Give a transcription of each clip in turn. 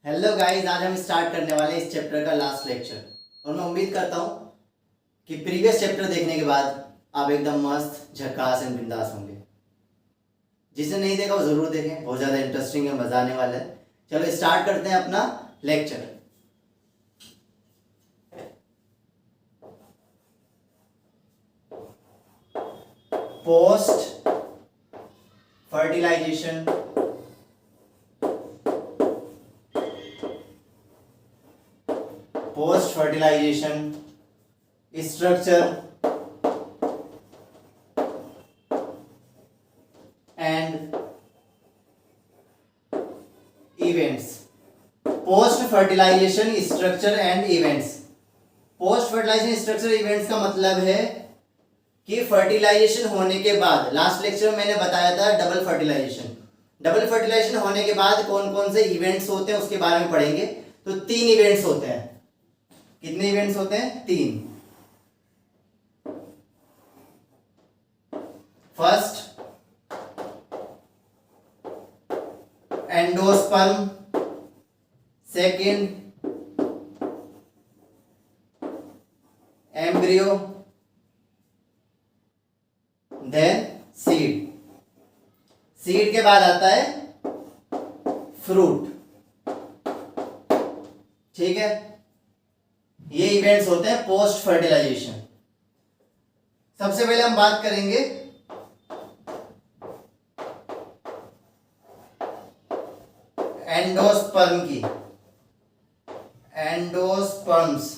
Hello guys, आज हम start करने वाले हैं इस चैप्टर का लास्ट लेक्चर। और मैं उम्मीद करता हूँ कि प्रीवियस चैप्टर देखने के बाद आप एकदम मस्त झकास एंड बिंदास होंगे। जिसने नहीं देखा वो ज़रूर देखें, बहुत ज़्यादा इंटरेस्टिंग है, मज़ा आने वाला है। चलो स्टार्ट करते हैं अपना lecture. Post fertilization post fertilization structure and events. Post fertilization structure and events. Post fertilization structure events का मतलब है कि फर्टिलाइजेशन होने के बाद, लास्ट लेक्चर में मैंने बताया था डबल फर्टिलाइजेशन। डबल फर्टिलाइजेशन होने के बाद कौन कौन से इवेंट्स होते हैं उसके बारे में पढ़ेंगे। तो 3 इवेंट्स होते हैं। कितने इवेंट्स होते हैं? 3। First, endosperm. Second, embryo. Then seed. Seed के बाद आता है फ्रूट। ठीक है, ये इवेंट्स होते हैं पोस्ट फर्टिलाइजेशन। सबसे पहले हम बात करेंगे एंडोस्पर्म की। एंडोस्पर्म्स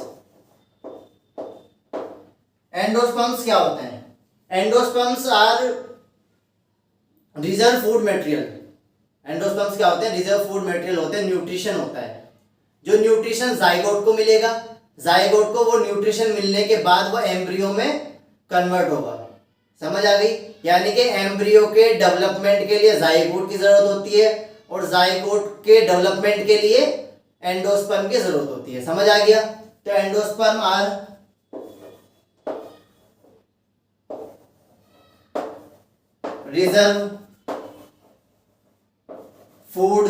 क्या होते हैं? Endosperms are reserve food material. Endosperms क्या होते हैं? रिजर्व फूड मटेरियल होते हैं, न्यूट्रिशन होता है। जो न्यूट्रिशन जाइगोट को मिलेगा, जाइगोट को वो न्यूट्रिशन मिलने के बाद वो एम्ब्रियो में कन्वर्ट होगा। समझ आ गई? यानी कि एम्ब्रियो के डेवलपमेंट के लिए जाइगोट की जरूरत होती है और जाइगोट के डेवलपमेंट के लिए एंडोस्पर्म की जरूरत होती है। समझ आ गया? तो endosperm are reserve food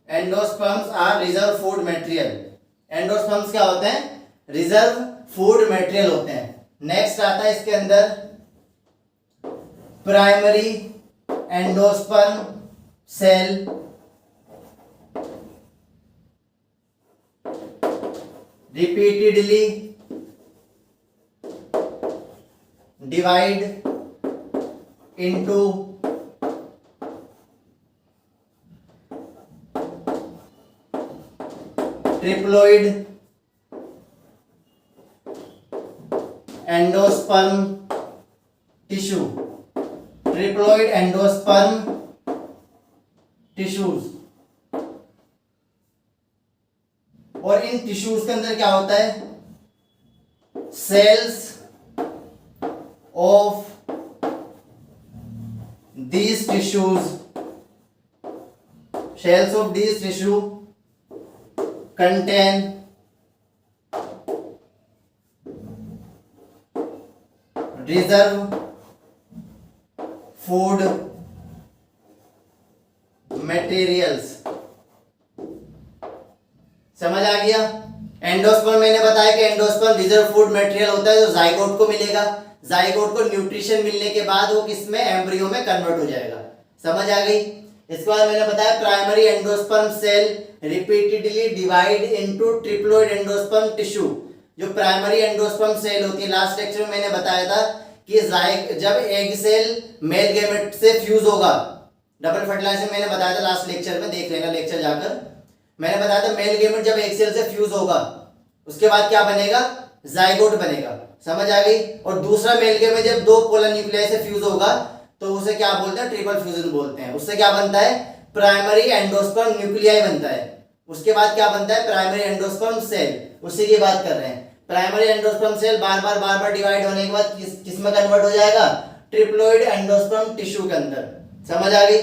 endosperms are reserve food material. Endosperms क्या होते हैं? रिजर्व फूड मटेरियल होते हैं। नेक्स्ट आता है इसके अंदर primary endosperm cell. Repeatedly divide into triploid endosperm tissue. Triploid endosperm tissues. और इन टिश्यूज के अंदर क्या होता है? Cells of these tissues, cells of these tissue contain reserve food materials। समझ आ गया? एंडोस्पर्म मैंने बताया कि एंडोस्पर्म रिजर्व फूड मटेरियल होता है जो जाइगोट को मिलेगा। जाइगोट को न्यूट्रिशन मिलने के बाद वो किसमें? एम्ब्रियो में कन्वर्ट हो जाएगा। समझ आ गई? इसके बाद मैंने बताया primary endosperm cell repeatedly divide into triploid endosperm tissue. जो प्राइमरी एंडोस्पर्म सेल होती है, लास्ट लेक्चर में मैंने बताया था कि जब एग सेल मेल गैमेट से फ्यूज होगा, डबल फर्टिलाइजेशन मैंने बताया था लास्ट लेक्चर में, देख लेना लेक्चर जाकर। मैंने बताया था मेल गैमेट जब एग सेल से फ्यूज होगा उसके बाद क्या बनेगा? जाइगोट बनेगा। समझ आ गई? और दूसरा मेल गैमेट जब 2 पोलर न्यूक्लियाई से फ्यूज होगा तो उसे क्या बोलते हैं? ट्रिपल फ्यूजन बोलते हैं। उससे क्या बनता है? प्राइमरी एंडोस्पर्म न्यूक्लियाई बनता है। उसके बाद क्या बनता है? Primary endosperm cell. उसी की बात कर रहे हैं। प्राइमरी एंडोस्पर्म सेल बार बार डिवाइड होने के बाद किस में कन्वर्ट हो जाएगा? ट्रिप्लोइड एंडोस्पर्म टिश्यू के अंदर। समझ आ गई?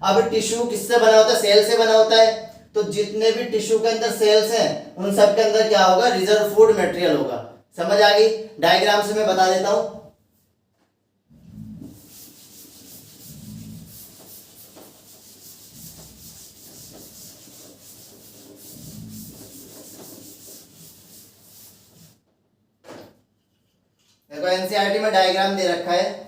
अब टिश्यू किससे बना होता है? सेल से बना होता है। तो जितने भी टिश्यू के अंदर सेल्स हैं उन सब के अंदर क्या होगा? रिजर्व फूड मटेरियल होगा। समझ आ गई? डायग्राम से मैं बता देता हूं। देखो एनसीईआरटी में डायग्राम दे रखा है,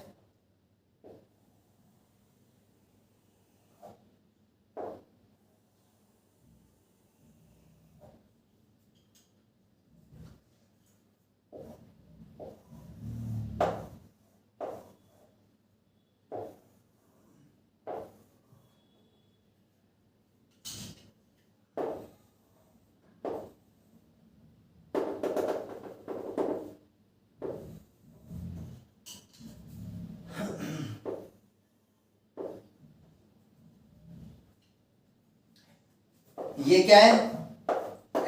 ये क्या है,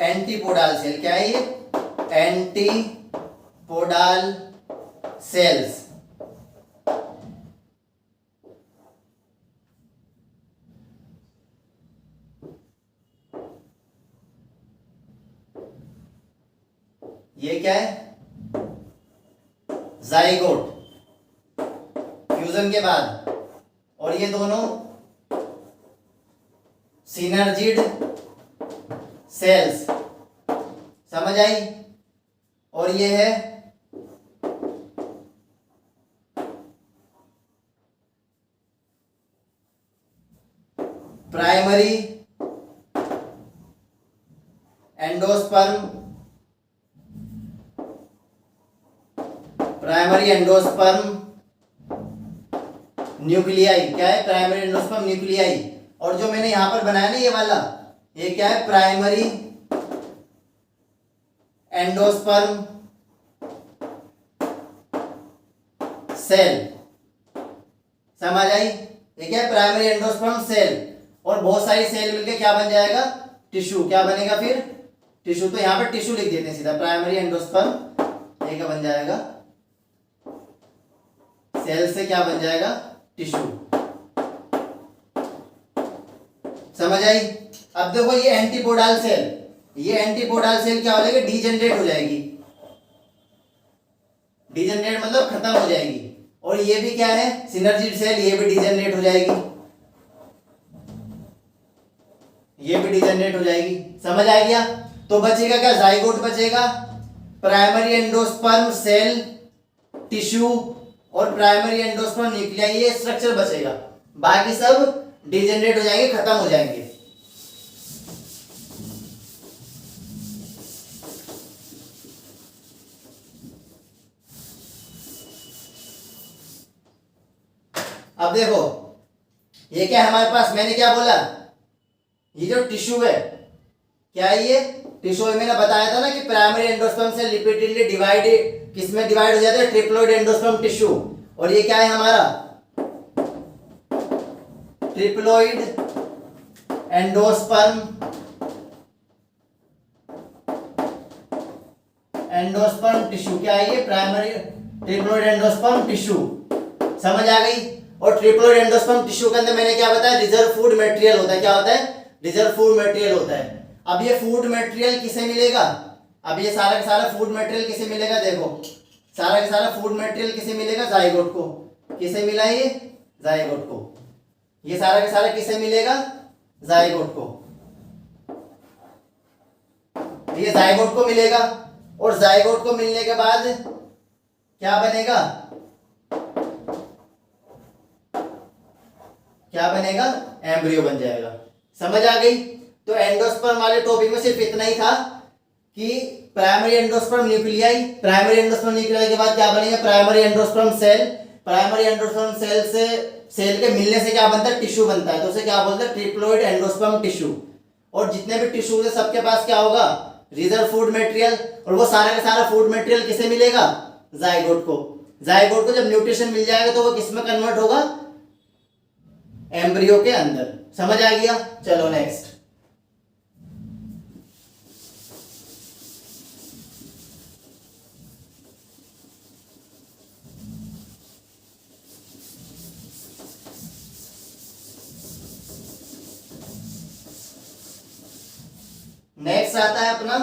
एंटीपोडाल सेल। क्या है ये, एंटीपोडाल सेल्स। ये क्या है, जाइगोट, फ्यूजन के बाद। और ये दोनों सिनर्जिड सेल्स, समझ आई। और ये है primary endosperm, primary endosperm nuclei. क्या है, प्राइमरी एंडोस्पर्म न्यूक्लियाई। और जो मैंने यहां पर बनाया ना ये वाला, ये क्या है, प्राइमरी एंडोस्पर्म सेल। समझ आई, ये क्या है, प्राइमरी एंडोस्पर्म सेल। और बहुत सारी सेल मिलके क्या बन जाएगा, टिश्यू। क्या बनेगा फिर, टिश्यू। तो यहां पर टिश्यू लिख देते हैं सीधा, प्राइमरी एंडोस्पर्म। ये क्या बन जाएगा, सेल से क्या बन जाएगा, टिश्यू। समझ आई। अब देखो ये एंटीपोडाल सेल, ये एंटीपोडाल सेल क्या हो जाएगी, डीजेनरेट हो जाएगी। डीजेनरेट मतलब खत्म हो जाएगी। और ये भी क्या है, सिनर्जिड सेल, ये भी डीजेनरेट हो जाएगी, ये भी डीजेनरेट हो जाएगी। समझ आ गया। तो बचेगा क्या, जाइगोट बचेगा, प्राइमरी एंडोस्पर्म सेल, टिश्यू और प्राइमरी एंडोस्पर्म न्यूक्लियाई, ये स्ट्रक्चर बचेगा। बाकी सब डिजेनरेट हो जाएंगे, खत्म हो जाएंगे। अब देखो ये क्या है हमारे पास, मैंने क्या बोला, ये जो टिश्यू है, क्या है ये टिश्यू है। मैंने बताया था ना कि प्राइमरी एंडोस्पर्म से रिपीटेडली डिवाइड, किसमें डिवाइड हो जाता है, ट्रिप्लोइड एंडोस्पर्म टिश्यू। और ये क्या है हमारा, ट्रिप्लोइड एंडोस्पर्म, एंडोस्पर्म टिश्यू। क्या है ये, प्राइमरी ट्रिप्लोइड एंडोस्पर्म टिश्यू। समझ आ गई। और ट्रिप्लोइड एंडोस्पर्म टिश्यू के अंदर मैंने क्या बताया, रिजर्व फूड मटेरियल होता है। क्या होता है, रिजर्व फूड मटेरियल होता है। अब ये फूड मटेरियल किसे मिलेगा, अब ये सारा का सारा फूड मटेरियल किसे मिलेगा, देखो सारा का सारा फूड मटेरियल किसे मिलेगा, जाइगोट को। किसे मिला ये, जाइगोट को। ये सारा का सारा किसे मिलेगा, जाइगोट को। ये जाइगोट को मिलेगा। और जाइगोट को मिलने के बाद क्या बनेगा, क्या बनेगा, एम्ब्रियो बन जाएगा। समझ आ गई। तो एंडोस्पर्म वाले टॉपिक में सिर्फ इतना ही था कि primary endosperm nuclei, primary endosperm nuclei के बाद क्या बनेगा, primary endosperm cell. Primary endosperm cell से, सेल के मिलने से क्या बनता है, टिश्यू बनता है। तो उसे क्या बोलते हैं, ट्रिप्लोइड एंडोस्पर्म टिश्यू। और जितने भी टिश्यू है सबके पास क्या होगा, रिजर्व फूड मटेरियल। और वो सारा का सारा फूड मटेरियल किसे मिलेगा, जाइगोट को। जाइगोट को जब न्यूट्रिशन मिल जाएगा तो वो किसमें कन्वर्ट होगा, एम्ब्रियो के अंदर। समझ आ गया। चलो नेक्स्ट। नेक्स्ट आता है अपना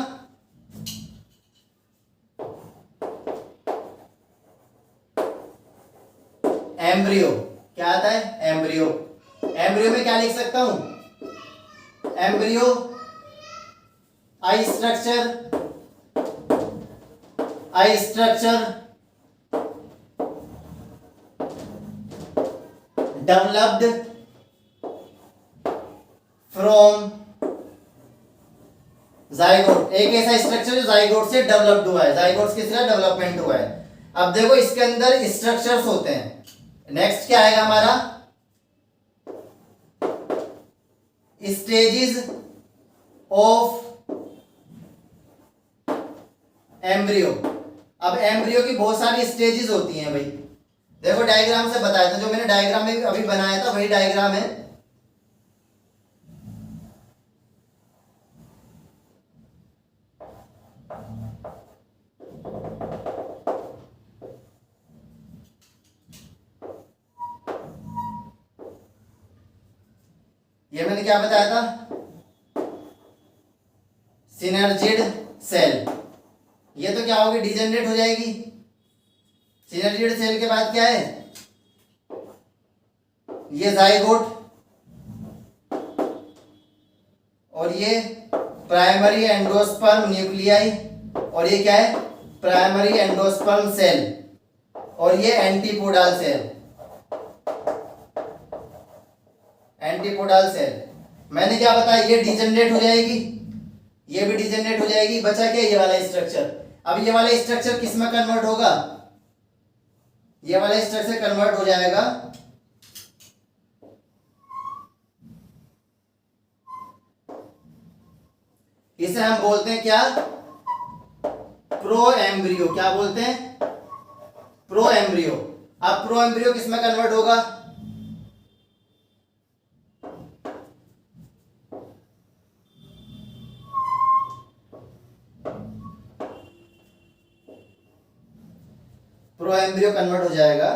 एम्ब्रियो। क्या आता है, एम्ब्रियो। एम्ब्रियो में क्या लिख सकता हूं, embryo I structure, I structure developed from zygote, एक ऐसा स्ट्रक्चर जो जाइगोट से डेवलप्ड हुआ है, जाइगोट किसका डेवलपमेंट हुआ है। अब देखो इसके अंदर स्ट्रक्चर्स होते हैं। नेक्स्ट क्या आएगा हमारा, स्टेजेस ऑफ एम्ब्रियो। अब एम्ब्रियो की बहुत सारी स्टेजेस होती हैं भाई, देखो डायग्राम से बताया था, जो मैंने डायग्राम में अभी बनाया था वही डायग्राम है। ये मैंने क्या बताया था, सिनर्जिड सेल। ये तो क्या होगी, डिजेनरेट हो जाएगी। सिनर्जिड सेल के बाद क्या है, ये जाइगोट, और ये प्राइमरी एंडोस्पर्म न्यूक्लियाई, और ये क्या है, प्राइमरी एंडोस्पर्म सेल, और ये एंटीपोडल सेल, एंटीपोडल सेल। मैंने क्या बताया, ये डिजेनरेट हो जाएगी, ये भी डिजेनरेट हो जाएगी। बचा क्या, ये वाला स्ट्रक्चर। अब ये वाला स्ट्रक्चर किस में कन्वर्ट होगा, ये वाला स्ट्रक्चर कन्वर्ट हो जाएगा इसे हम बोलते हैं क्या, प्रो एम्ब्रियो। क्या बोलते हैं, प्रो एम्ब्रियो। अब प्रो एम्ब्रियो किस में कन्वर्ट होगा, प्रो एम्ब्रियो कन्वर्ट हो जाएगा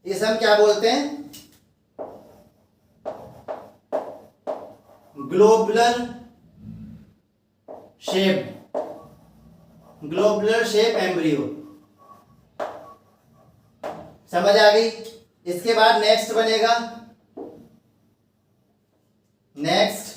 इसे हम क्या बोलते हैं, globular shape, globular shape embryo. समझ आ गई। इसके बाद नेक्स्ट बनेगा, नेक्स्ट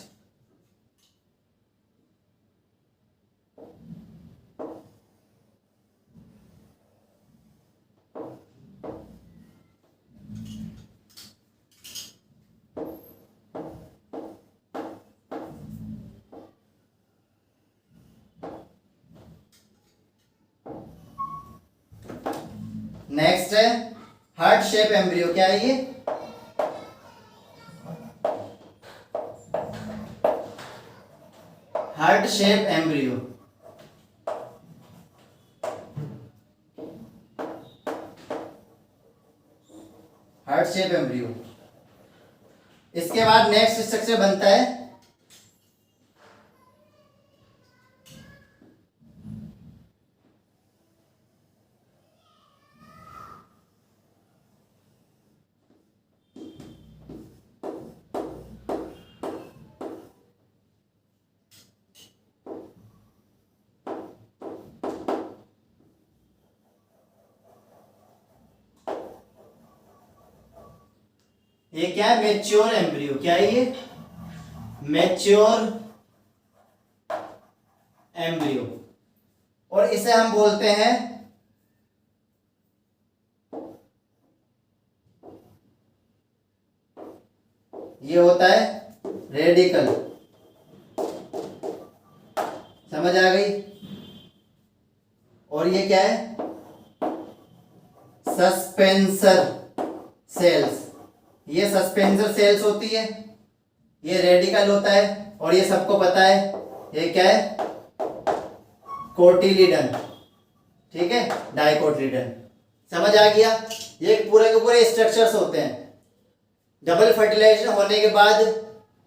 नेक्स्ट है हार्ट शेप एम्ब्रियो। क्या है ये, heart shape embryo. Heart shape embryo. इसके बाद नेक्स्ट स्ट्रक्चर बनता है ये क्या है, मैच्योर एम्ब्रियो। क्या है ये, मैच्योर एम्ब्रियो। और इसे हम बोलते हैं ये होता है रेडिकल। समझ आ गई। और ये क्या है, सस्पेंसर सेल्स। ये सस्पेंसर सेल्स होती है, ये रेडिकल होता है, और ये सबको पता है ये क्या है, कोटिलिडन। ठीक है, डाइकोटिलिडन। समझ आ गया। ये पूरे के पूरे स्ट्रक्चर्स होते हैं। डबल फर्टिलाइजेशन होने के बाद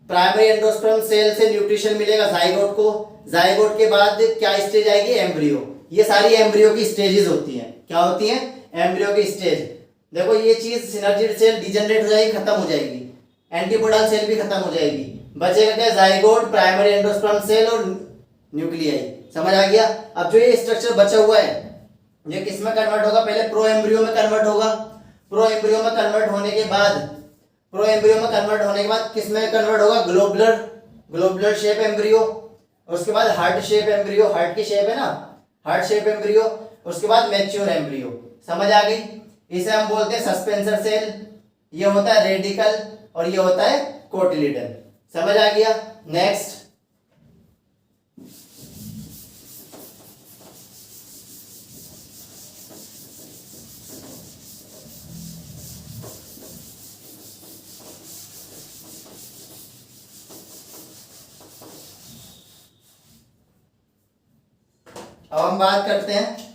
प्राइमरी एंडोस्पर्म सेल से न्यूट्रिशन मिलेगा जाइगोट को। जाइगोट के बाद क्या स्टेज आएगी, एम्ब्रियो। ये सारी एम्ब्रियो की स्टेजेस होती हैं। क्या होती हैं, एम्ब्रियो की स्टेज। देखो ये चीज सिनर्जिड सेल डिजेनरेट हो जाएगी, खत्म हो जाएगी, एंटीपोडल सेल भी खत्म हो जाएगी, बचेगा क्या, जाइगोट, प्राइमरी एंडोस्पर्म सेल और न्यूक्लियाई। समझ आ गया। अब जो ये स्ट्रक्चर बचा हुआ है ये किस में कन्वर्ट होगा, पहले प्रो एम्ब्रियो में कन्वर्ट होगा। प्रो एम्ब्रियो में कन्वर्ट होने के बाद किस में कन्वर्ट होगा, ग्लोबुलर शेप एम्ब्रियो। उसके बाद हार्ट शेप एम्ब्रियो, हार्ट की शेप है ना, हार्ट शेप एम्ब्रियो। उसके बाद मैच्योर एम्ब्रियो। समझ आ गई। इसे हम बोलते हैं सस्पेंसर सेल। ये होता है रेडिकल और ये होता है कोटिलीडन। समझ आ गया। नेक्स्ट, अब हम बात करते हैं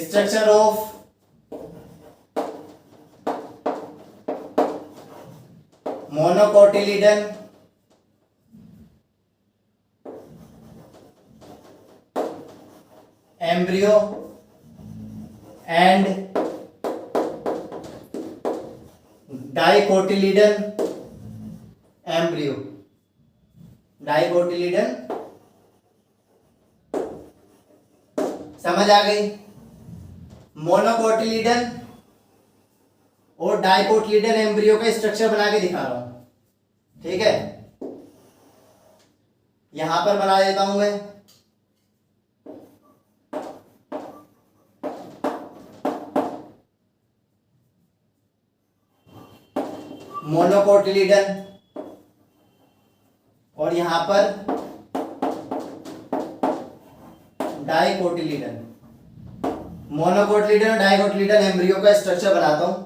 structure of monocotyledon embryo and dicotyledon embryo. Dicotyledon, समझ आ गई। मोनोकोटिलीडन और डाइकोटिलीडन एम्ब्रियो का स्ट्रक्चर बना के दिखा रहा हूं, ठीक है। यहां पर बना देता हूं मैं। मोनोकोटिलीडन और यहां पर डाइकोटिलीडन। मोनोकोटिलीडन और डाइकोटिलीडन एम्ब्रियो का स्ट्रक्चर बनाता हूं।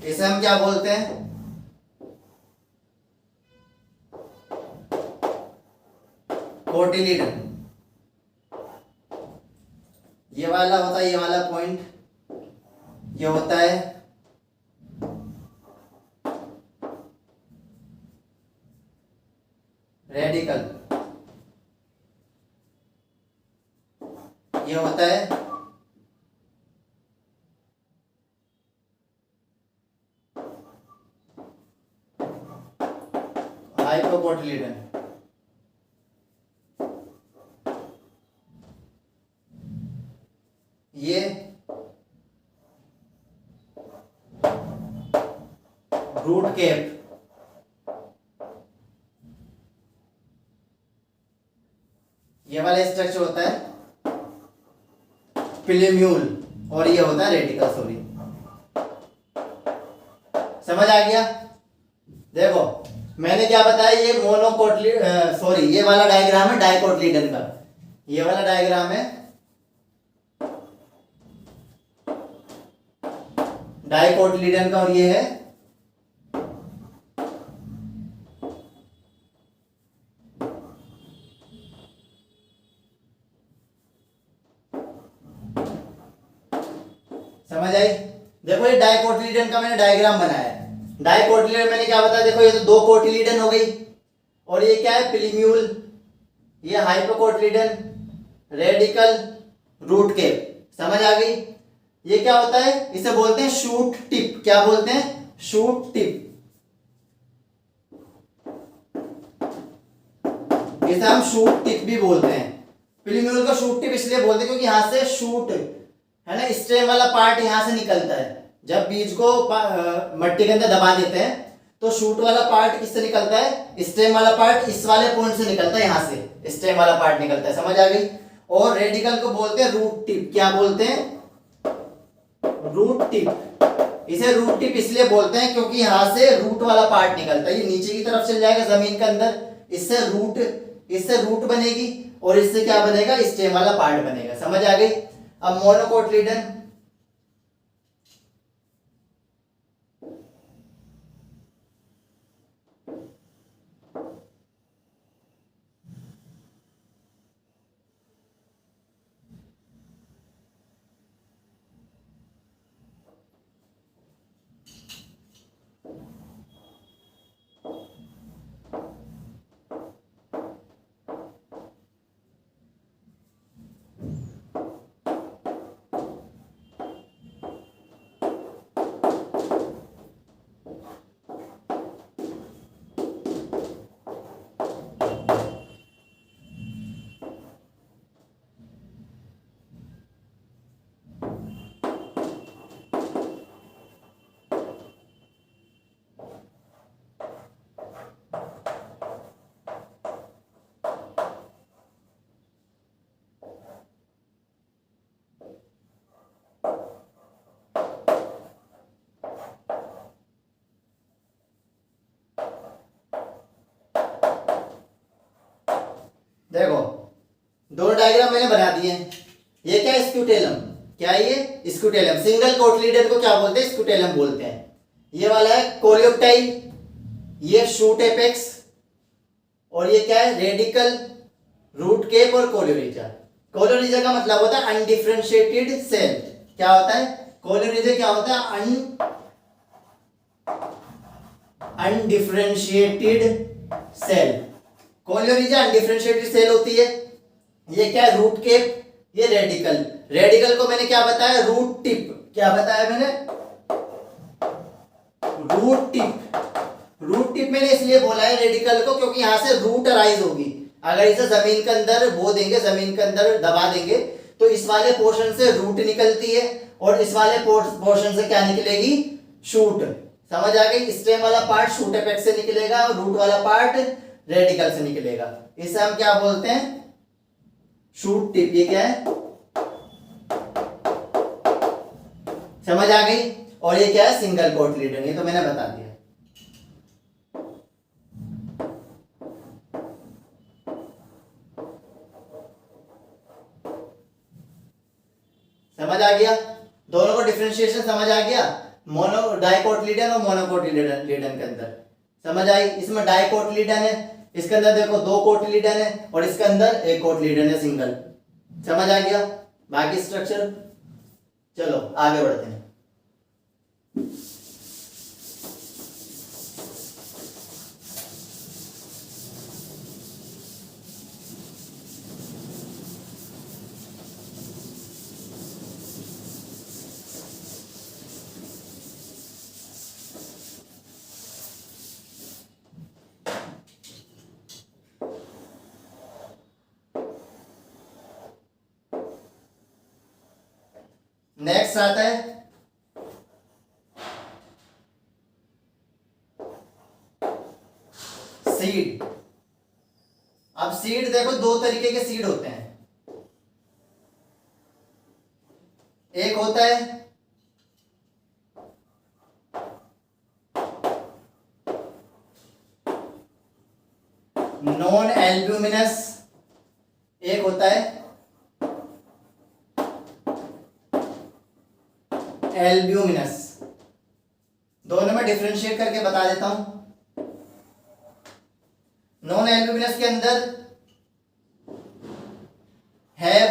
इसे हम क्या बोलते हैं, कोटिलीडन। ये वाला होता है, ये वाला पॉइंट ये होता है रेडिकल, ये होता है हाइपोकोटिलीडन। ये रूट कैप, ये वाला स्ट्रक्चर होता है प्लेम्यूल और ये होता है रेडिकल। सॉरी, समझ आ गया। देखो मैंने क्या बताया, ये सॉरी ये वाला डायग्राम है डाइकोटिलीडन का, ये वाला डायग्राम है डाइकोटिलीडन का और ये है समझ आई। देखो ये डाइकोटिलीडन का मैंने डायग्राम बनाया है। डाइकोटिलीडन मैंने क्या बताया, देखो ये तो दो कोटिलीडन हो गई और ये क्या है प्लेम्यूल, ये हाइपोकोटिलीडन, रेडिकल, रूट कैप। समझ आ गई। ये क्या होता है, इसे बोलते हैं शूट टिप। क्या बोलते हैं, शूट टिप। इसे हम शूट टिप भी बोलते हैं। प्लेम्यूल को शूट टिप इसलिए बोलते हैं क्योंकि यहां से शूट है ना, स्टेम वाला पार्ट यहां से निकलता है। जब बीज को मट्टी के अंदर दबा देते हैं तो शूट वाला पार्ट किससे निकलता है, स्टेम वाला पार्ट इस वाले पॉइंट से निकलता है, यहां से स्टेम वाला पार्ट निकलता है। समझ आ गई। और रेडिकल को बोलते हैं रूट टिप। क्या बोलते हैं, रूट टिप। इसे रूट टिप इसलिए बोलते हैं क्योंकि यहां से रूट वाला पार्ट निकलता है, ये नीचे की तरफ चल जाएगा जमीन के अंदर, इससे रूट बनेगी और इससे क्या बनेगा, स्टेम वाला पार्ट बनेगा। समझ आ गई। अब मोनोकोटिलीडन, बना दिए। ये क्या है? स्क्यूटेलम। क्या है ये? स्क्यूटेलम। सिंगल कोटलीडन को क्या बोलते हैं? स्क्यूटेलम बोलते हैं। ये वाला है कोलियोप्टाइल, ये शूट एपेक्स, और ये क्या है? रेडिकल, रूट केप और कोलियोरिजा। कोलियोरिजा का मतलब होता है अनडिफरेंशिएटेड सेल। क्या होता है? कोलियोरिजा क्या होता है? Undifferentiated cell. Coleorhiza undifferentiated cell होती है। ये क्या है? रूट केप, ये रेडिकल। रेडिकल को मैंने क्या बताया? Root tip. क्या बताया मैंने? Root tip. रूट टिप मैंने इसलिए बोला है रेडिकल को क्योंकि यहां से रूट अराइज होगी। अगर इसे जमीन के अंदर बो देंगे, जमीन के अंदर दबा देंगे, तो इस वाले पोर्शन से रूट निकलती है और इस वाले पोर्शन से क्या निकलेगी? शूट। समझ आ गई? स्टेम वाला पार्ट शूट एपेक्स से निकलेगा और रूट वाला पार्ट रेडिकल से निकलेगा। इसे हम क्या बोलते हैं? Shoot tip. ये क्या है? समझ आ गई? और ये क्या है? Single cotyledon. ये तो मैंने बता दिया। समझ आ गया? दोनों को डिफरेंशिएशन समझ आ गया? मोनो डाइकोटलीडन और मोनोकोटलीडन के अंदर समझ आई? इसमें डाइकोटलीडन है, इसके अंदर देखो 2 कोटलीडन है और इसके अंदर 1 कोटलीडन है सिंगल। समझ आ गया? बाकी स्ट्रक्चर चलो आगे बढ़ते हैं। नेक्स्ट आता है सीड। अब सीड देखो 2 तरीके के सीड होते हैं। एक होता है नॉन एल्ब्यूमिनस, एक होता है एल्ब्यूमिनस। दोनों में डिफरेंशिएट करके बता देता हूं। नॉन एल्ब्यूमिनस के अंदर have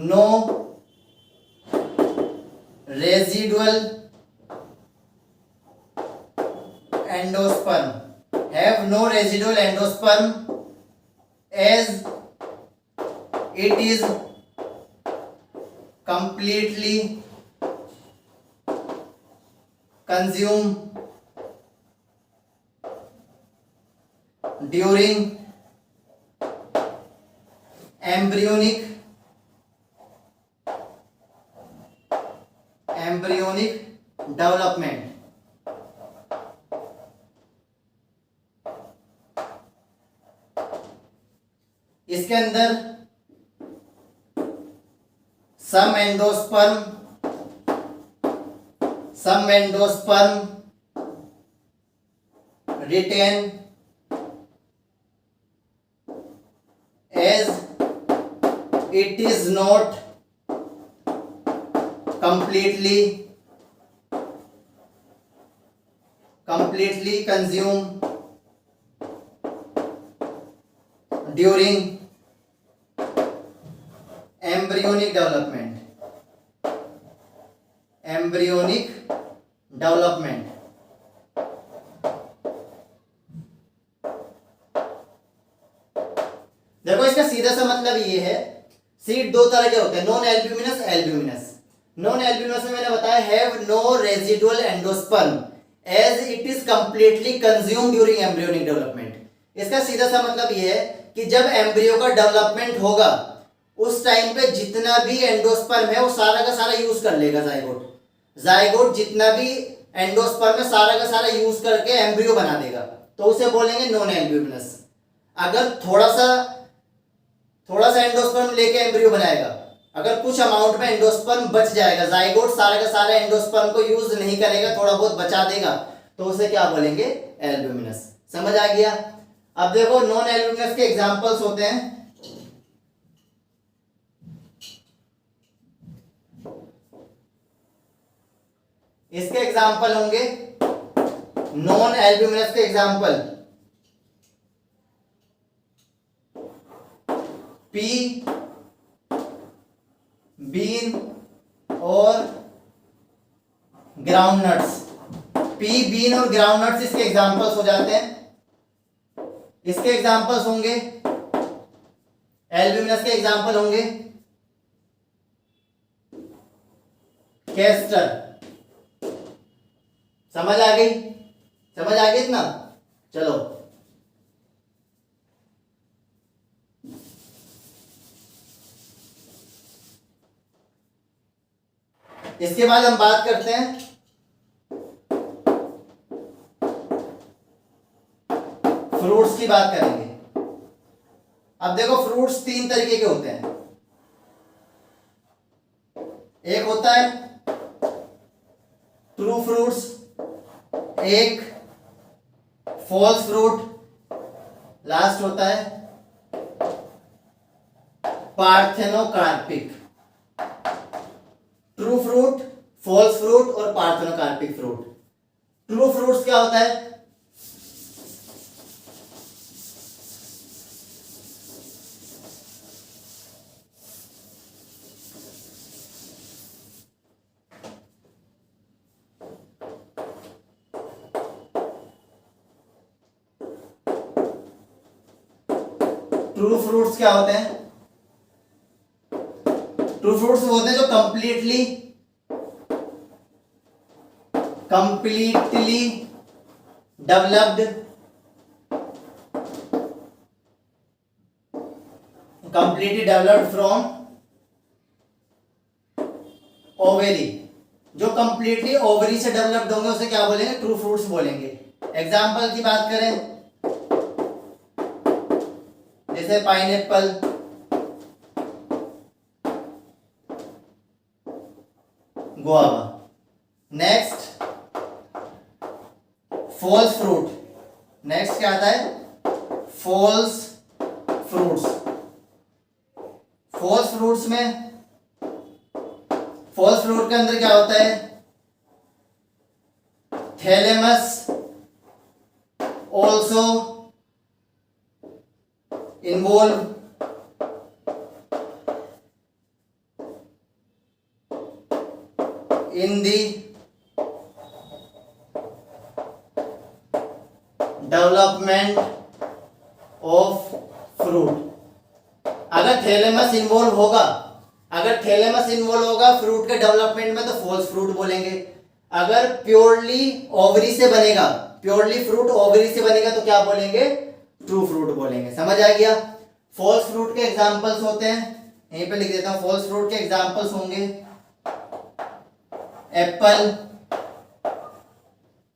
no residual endosperm, have no residual endosperm as it is completely consumed during embryonic development। इसके अंदर some endosperm retain as it is not completely consumed during embryonic development। देखो इसका सीधा सा मतलब ये है, सीड 2 तरह के होते हैं, non albuminous, albuminous. Non albuminous में मैंने बताया have no residual endosperm as it is completely consumed during embryonic development. इसका सीधा सा मतलब ये है कि जब एम्ब्रियो का डेवलपमेंट होगा उस टाइम पे जितना भी एंडोस्पर्म है वो सारा का सारा यूज कर लेगा जाइगोट जितना भी एंडोस्पर्म है सारा का सारा यूज करके एम्ब्रियो बना देगा, तो उसे बोलेंगे नॉन एल्ब्यूमिनस। अगर थोड़ा सा एंडोस्पर्म लेके एम्ब्रियो बनाएगा, अगर कुछ अमाउंट में एंडोस्पर्म बच जाएगा, जाइगोट सारा का सारा एंडोस्पर्म को यूज नहीं करेगा, थोड़ा बहुत बचा देगा, तो उसे क्या बोलेंगे? एल्ब्यूमिनस। समझ आ गया? अब देखो नॉन एल्यूमिनस के एग्जांपल्स होते हैं, इसके एग्जांपल होंगे नॉन एल्यूमिनस के एग्जांपल पी, बीन और ग्राउंडनट्स। पी, बीन और ग्राउंडनट्स इसके एग्जांपल्स हो जाते हैं। इसके एग्जांपल्स होंगे, एल्यूमिनस के एग्जांपल होंगे कैस्टर। समझ आ गई? समझ आ गई इतना? चलो इसके बाद हम बात करते हैं फ्रूट्स की बात करेंगे। अब देखो फ्रूट्स तीन तरीके के होते हैं। एक होता है ट्रू फ्रूट्स, एक फॉल्स फ्रूट, लास्ट होता है parthenocarpic. True fruit, false fruit और पार्थेनोकार्पिक फ्रूट। ट्रू फ्रूट्स क्या होता है? ट्रू फ्रूट्स क्या होते हैं? ट्रू फ्रूट्स होते हैं जो कंप्लीटली डेवलप्ड, फ्रॉम ओवेरी। जो कंप्लीटली ओवरी से डेवलप्ड होंगे उसे क्या बोलेंगे? ट्रू फ्रूट्स बोलेंगे। एग्जाम्पल की बात करें जैसे pineapple, guava. Next false fruit. Next क्या आता है? False fruits. फॉल्स फ्रूट्स में फॉल्स फ्रूट के अंदर क्या होता है? Thalamus also involve in the development of fruit। अगर थैलेमस इन्वॉल्व होगा फ्रूट के डेवलपमेंट में तो फॉल्स फ्रूट बोलेंगे। अगर प्योरली ओवरी से बनेगा, प्योरली फ्रूट ओवरी से बनेगा तो क्या बोलेंगे? ट्रू फ्रूट बोलेंगे। समझ आ गया? फॉल्स फ्रूट के एग्जांपल्स होते हैं, यहीं पे लिख देता हूं। फॉल्स फ्रूट के एग्जांपल्स होंगे apple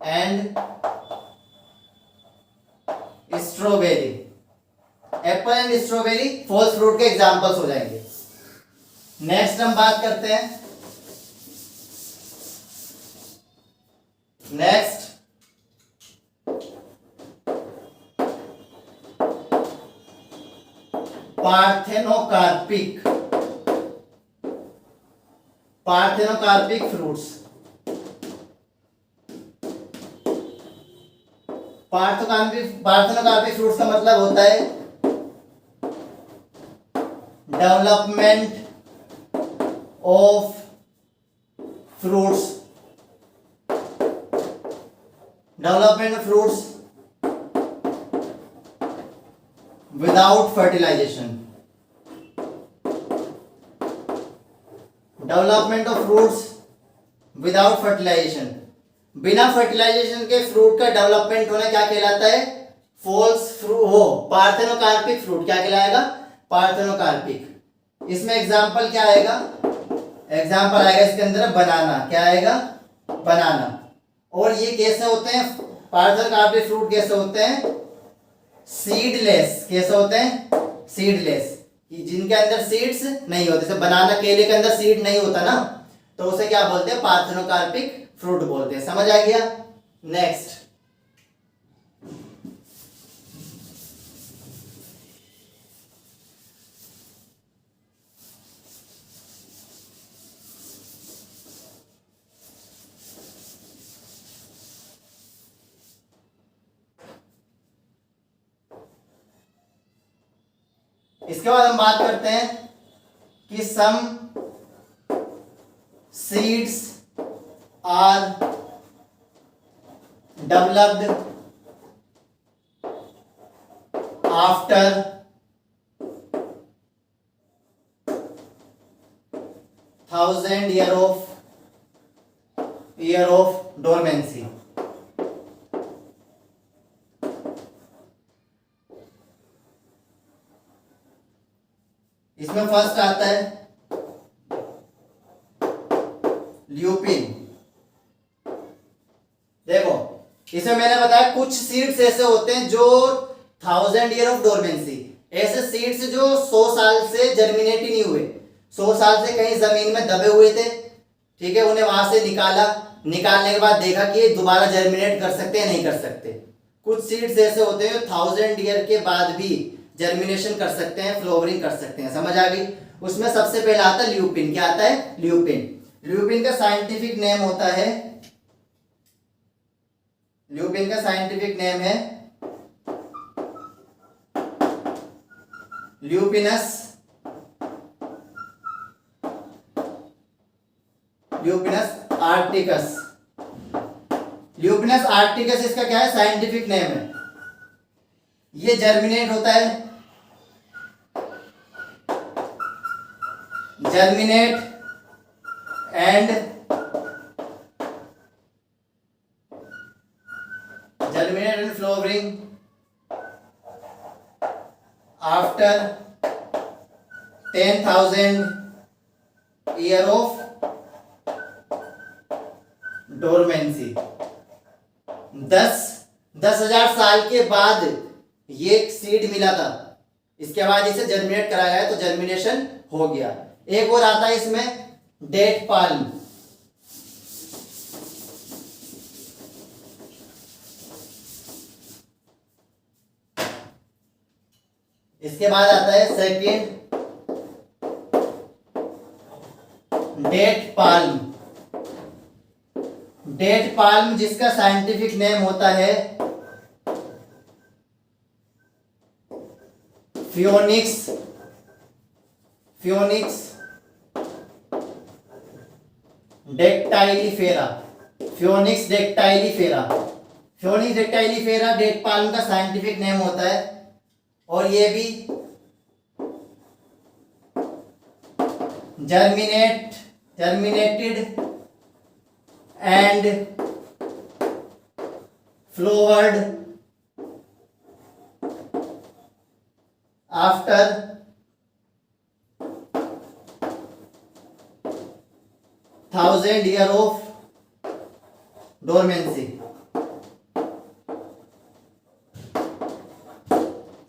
and strawberry. Apple and strawberry false fruit के एग्जांपल्स हो जाएंगे। नेक्स्ट हम बात करते हैं पार्थेनोकार्पिक फ्रूट्स। पार्थेनोकार्पिक फ्रूट्स का मतलब होता है development of fruits, without fertilization. Development of fruits without fertilization. बिना फर्टिलाइजेशन के फ्रूट का डेवलपमेंट होना क्या कहलाता है? False fruit. पार्थेनोकार्पिक फ्रूट क्या कहलाएगा? पार्थेनोकार्पिक। इसमें एग्जांपल क्या आएगा? एग्जांपल आएगा इसके अंदर बनाना। क्या आएगा? बनाना। और ये कैसे होते हैं? पार्थेनोकार्पिक फ्रूट कैसे होते हैं? सीडलेस। कैसे होते हैं? सीडलेस, जिनके अंदर सीड्स नहीं होते। जैसे बनाना, केले के अंदर सीड नहीं होता ना, तो उसे क्या बोलते हैं? पार्थेनोकार्पिक फ्रूट बोलते हैं। समझ आ गया? नेक्स्ट इसके बाद हम बात करते हैं कि some seeds are developed after 1000 year of dormancy. इसमें फर्स्ट आता है ल्यूपिन। देखो इसमें मैंने बताया कुछ सीड्स ऐसे होते हैं जो 1000 year of dormancy, ऐसे सीड्स जो 100 साल से जर्मिनेट ही नहीं हुए, 100 साल से कहीं जमीन में दबे हुए थे, ठीक है, उन्हें वहां से निकालने के बाद देखा कि ये दोबारा जर्मिनेट कर सकते हैं नहीं कर सकते। कुछ सीड्स ऐसे होते हैं जो 1000 ईयर के बाद भी जर्मिनेशन कर सकते हैं, फ्लावरिंग कर सकते हैं। समझ आ गई? उसमें सबसे पहला आता है ल्यूपिन। क्या आता है? ल्यूपिन। ल्यूपिन का साइंटिफिक नेम होता है, ल्यूपिन का साइंटिफिक नेम है ल्यूपिनस आर्टिकस। ल्यूपिनस आर्टिकस इसका क्या है? साइंटिफिक नेम है। ये जर्मिनेट होता है, germinate and flowering after 10,000 year of dormancy. 10,000 साल के बाद ये सीड मिला था, इसके बाद इसे जर्मिनेट कराया गया तो जर्मिनेशन हो गया। एक और आता है इसमें डेट पाल्म। इसके बाद आता है second date palm. Date palm जिसका साइंटिफिक नेम होता है Phoenix dactylifera. Phoenix dactylifera date palm का साइंटिफिक नेम होता है, और ये भी germinated and flowered after 1000 year of dormancy।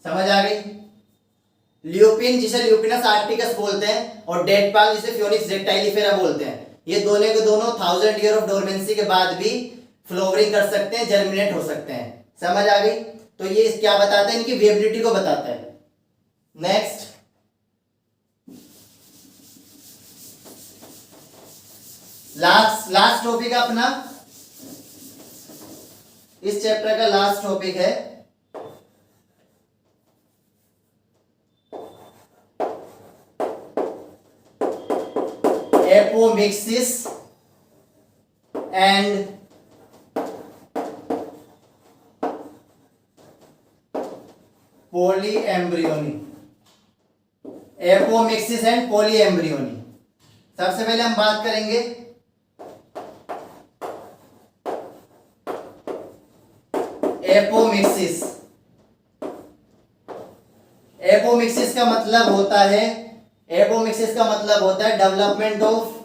समझ आ गई? ल्यूपिन जिसे ल्यूपिनस आर्टिकस बोलते हैं और डेट पाल्म जिसे फियोनिक्स डेक्टाइलीफेरा बोलते हैं, ये दोनों के दोनों 1000 year of dormancy के बाद भी फ्लावरिंग कर सकते हैं, जर्मिनेट हो सकते हैं। समझ आ गई? तो ये क्या बताता है? इनकी वेबिलिटी को बताता है। नेक्स्ट लास्ट टॉपिक अपना इस चैप्टर का लास्ट टॉपिक है apomixis and polyembryony. Apomixis and polyembryony. सबसे पहले हम बात करेंगे एपोमिक्सिस। एपोमिक्सिस का मतलब होता है development of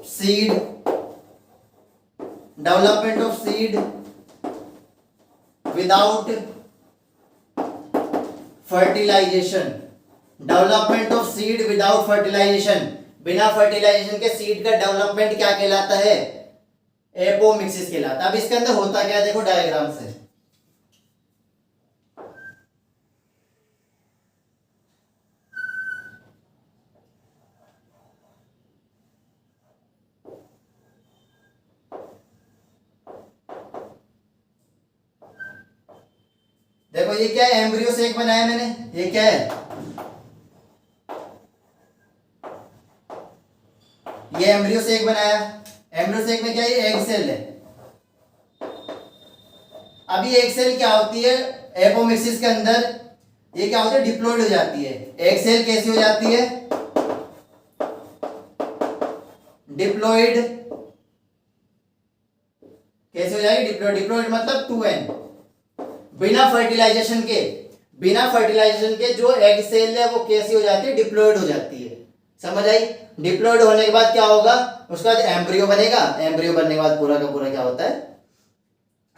seed without fertilization. बिना फर्टिलाइजेशन के सीड का डेवलपमेंट क्या कहलाता है? एपोमिक्सिस कहलाता है। अब इसके अंदर होता क्या है देखो डायग्राम से। देखो ये क्या है, एम्ब्रियो सेक बनाया मैंने, ये क्या है, ये एम्ब्रियो सेक बनाया। एम्ब्रियो सेक में क्या है, एग सेल है। अभी एग सेल क्या होती है, एपोमिक्सिस के अंदर ये क्या होती है, डिप्लॉयड हो जाती है। एग सेल कैसी हो जाती है, डिप्लॉयड कैसे हो जाएगी, डिप्लॉयड। डिप्लॉयड मतलब 2n, बिना फर्टिलाइजेशन के, बिना फर्टिलाइजेशन के जो एग सेल है वो कैसी हो जाती है, डिप्लॉयड हो जाती है। समझ आई। डिप्लॉयड होने के बाद क्या होगा, उसके बाद एम्ब्रियो बनेगा। एम्ब्रियो बनने के बाद पूरा का पूरा क्या होता है,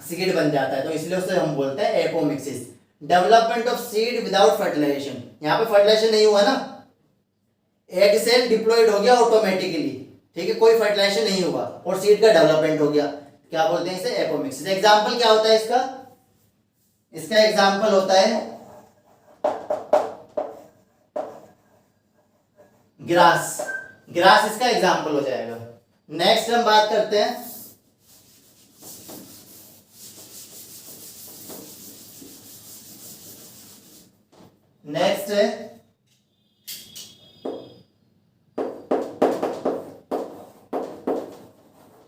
सीड बन जाता है। तो इसलिए उसे हम बोलते हैं apomixis. Development of seed without fertilization, यहाँ पे फर्टिलाइजेशन नहीं हुआ ना, एग सेल डिप्लॉयड हो गया ऑटोमेटिकली, ठीक है, कोई फर्टिलाइजेशन नहीं हुआ और सीड का डेवलपमेंट हो गया। क्या बोलते हैं इसे, एपोमिक्सिस। एग्जाम्पल क्या होता है इसका, इसका एग्जाम्पल होता है ग्रास। ग्रास इसका एग्जाम्पल हो जाएगा। नेक्स्ट हम बात करते हैं नेक्स्ट है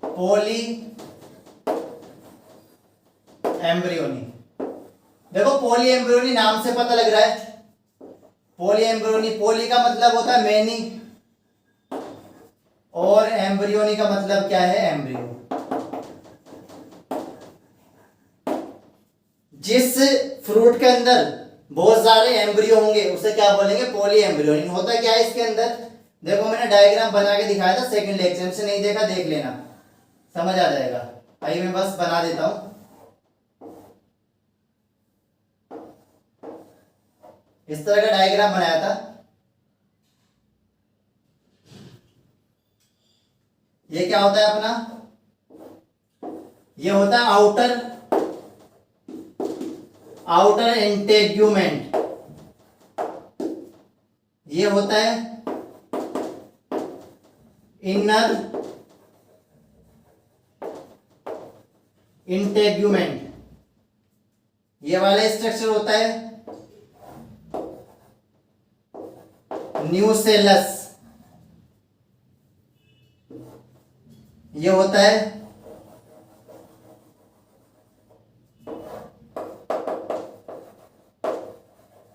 पोली एम्ब्रियोनी। देखो पोली एम्ब्रियोनी नाम से पता लग रहा है, पोली एम्ब्रियोनी, पोली का मतलब होता है मैनी और एम्ब्रियोनी का मतलब क्या है, एम्ब्रियो। जिस फ्रूट के अंदर बहुत सारे एम्ब्रियो होंगे उसे क्या बोलेंगे, पोली एम्ब्रियोनी। होता क्या है इसके अंदर, देखो मैंने डायग्राम बना के दिखाया था सेकंड लेक्चर से, नहीं देखा देख लेना, समझ आ जाएगा। आइए मैं बस बना देता हूं। इस तरह का डायग्राम बनाया था। ये क्या होता है अपना, ये होता है आउटर इंटेग्यूमेंट, ये होता है इनर इंटेग्यूमेंट, ये वाला स्ट्रक्चर होता है न्यूसेलस, ये होता है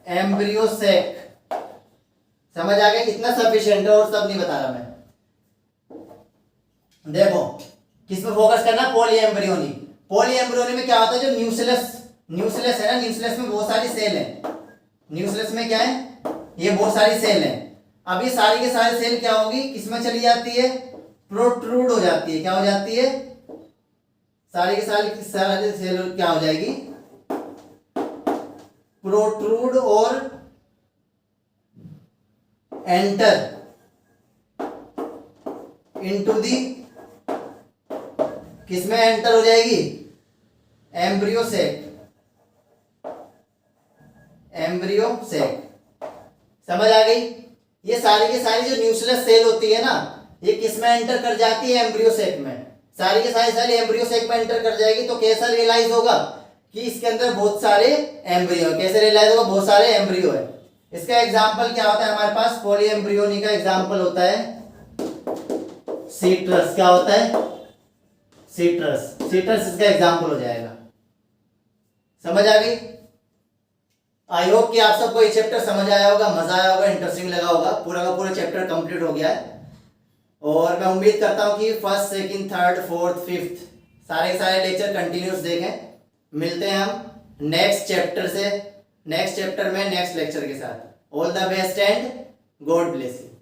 एम्ब्रियोसेक। समझ आ गया, इतना सफिशिएंट है और सब नहीं बता रहा मैं। देखो किस पे फोकस करना, पॉली एम्ब्रियोनी। पॉली एम्ब्रियोनी में क्या होता है, जो न्यूक्लियस है ना, न्यूक्लियस में बहुत सारी सेल है। न्यूक्लियस में क्या है, ये बहुत सारी सेल है। अब ये सारी के सारी सेल क्या होगी, किसमें चली जाती है, प्रोट्रूड हो जाती है। क्या हो जाती है, सारी के सारी सेल क्या हो जाएगी, प्रोट्रूड और एंटर इनटू दी, किसमें एंटर हो जाएगी, एम्ब्रियोसेक। एम्ब्रियोसेक समझ आ गई। ये सारी की सारी जो न्यूक्लियस सेल होती है ना, ये किसमें एंटर कर जाती है, एम्ब्रियोसेक में। सारी की सारी सेल एम्ब्रियोसेक में एंटर कर जाएगी। तो कैसा रियलाइज होगा कि इसके अंदर बहुत सारे एम्ब्रियो, कैसे रियलाइज होगा, बहुत सारे एम्ब्रियो है। इसका एग्जाम्पल क्या होता है हमारे पास, पॉली एम्ब्रियोनी का एग्जाम्पल होता है सीट्रस। क्या होता है, सीट्रस इसका एग्जाम्पल हो जाएगा। समझ आ गई। आई होप कि आप सबको ये चैप्टर समझ आया होगा, मजा आया होगा, इंटरेस्टिंग लगा होगा। पूरा का पूरा चैप्टर कंप्लीट हो गया है और मैं उम्मीद करता हूँ कि first second third fourth fifth सारे के सारे लेक्चर कंटिन्यूस देखें। मिलते हैं हम नेक्स्ट चैप्टर में नेक्स्ट लेक्चर के साथ। All the best and God bless you.